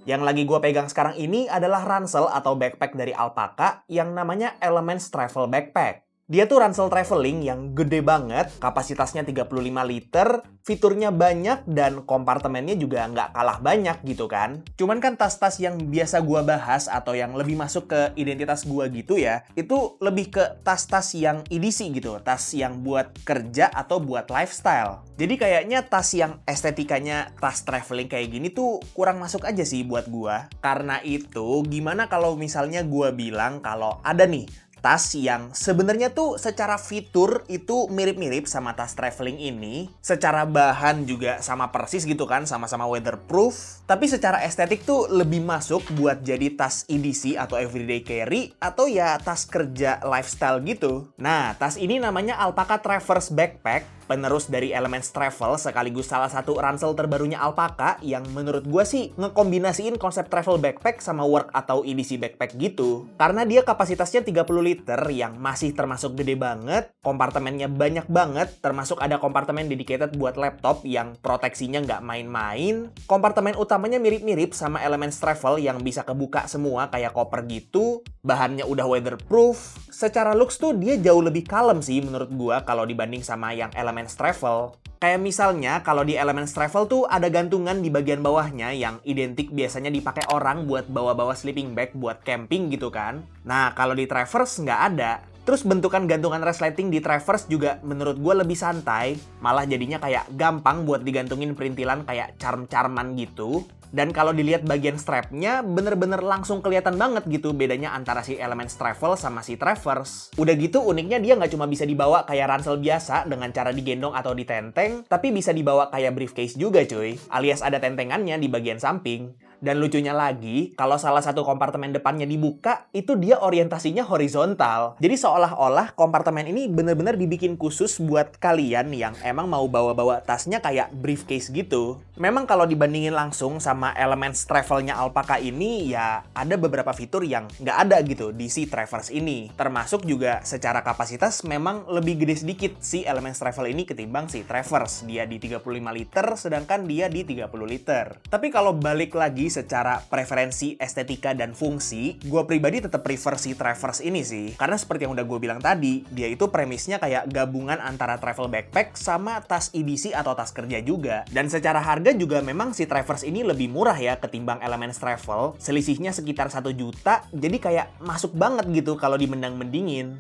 Yang lagi gue pegang sekarang ini adalah ransel atau backpack dari Alpaca yang namanya Elements Travel Backpack. Dia tuh ransel traveling yang gede banget, kapasitasnya 35 liter, fiturnya banyak, dan kompartemennya juga nggak kalah banyak gitu kan. Cuman kan tas-tas yang biasa gua bahas atau yang lebih masuk ke identitas gua gitu ya, itu lebih ke tas-tas yang edisi gitu, tas yang buat kerja atau buat lifestyle. Jadi kayaknya tas yang estetikanya tas traveling kayak gini tuh kurang masuk aja sih buat gua. Karena itu, gimana kalau misalnya gua bilang kalau ada nih tas yang sebenarnya tuh secara fitur itu mirip-mirip sama tas traveling ini. Secara bahan juga sama persis gitu kan, sama-sama weatherproof. Tapi secara estetik tuh lebih masuk buat jadi tas EDC atau everyday carry, atau ya tas kerja lifestyle gitu. Nah, tas ini namanya Alpaca Traverse Backpack, penerus dari Elements Travel, sekaligus salah satu ransel terbarunya Alpaca yang menurut gue sih ngekombinasiin konsep travel backpack sama work atau EDC backpack gitu. Karena dia kapasitasnya 30 liter yang masih termasuk gede banget, kompartemennya banyak banget, termasuk ada kompartemen dedicated buat laptop yang proteksinya nggak main-main. Kompartemen utamanya mirip-mirip sama Elements Travel yang bisa kebuka semua kayak koper gitu. Bahannya udah weatherproof. Secara looks tuh dia jauh lebih kalem sih menurut gue kalau dibanding sama yang Elements Travel. Kayak misalnya kalau di Elements Travel tuh ada gantungan di bagian bawahnya yang identik biasanya dipakai orang buat bawa-bawa sleeping bag buat camping gitu kan. Nah, kalau di Traverse nggak ada. Terus bentukan gantungan resleting di Traverse juga menurut gue lebih santai, malah jadinya kayak gampang buat digantungin perintilan kayak charm-charman gitu. Dan kalau dilihat bagian strapnya, bener-bener langsung kelihatan banget gitu bedanya antara si Elements Travel sama si Traverse. Udah gitu uniknya dia nggak cuma bisa dibawa kayak ransel biasa dengan cara digendong atau ditenteng, tapi bisa dibawa kayak briefcase juga cuy, alias ada tentengannya di bagian samping. Dan lucunya lagi, kalau salah satu kompartemen depannya dibuka, itu dia orientasinya horizontal. Jadi seolah-olah kompartemen ini bener-bener dibikin khusus buat kalian yang emang mau bawa-bawa tasnya kayak briefcase gitu. Memang kalau dibandingin langsung sama Elements Travel-nya Alpaca ini, ya ada beberapa fitur yang nggak ada gitu di si Traverse ini. Termasuk juga secara kapasitas memang lebih gede sedikit si Elements Travel ini ketimbang si Traverse. Dia di 35 liter, sedangkan dia di 30 liter. Tapi kalau balik lagi secara preferensi, estetika, dan fungsi, gue pribadi tetap prefer si Traverse ini sih. Karena seperti yang udah gue bilang tadi, dia itu premisnya kayak gabungan antara travel backpack sama tas EDC atau tas kerja juga. Dan secara harga juga memang si Traverse ini lebih murah ya ketimbang Elements Travel. Selisihnya sekitar 1 juta, jadi kayak masuk banget gitu kalau dimendang-mendingin.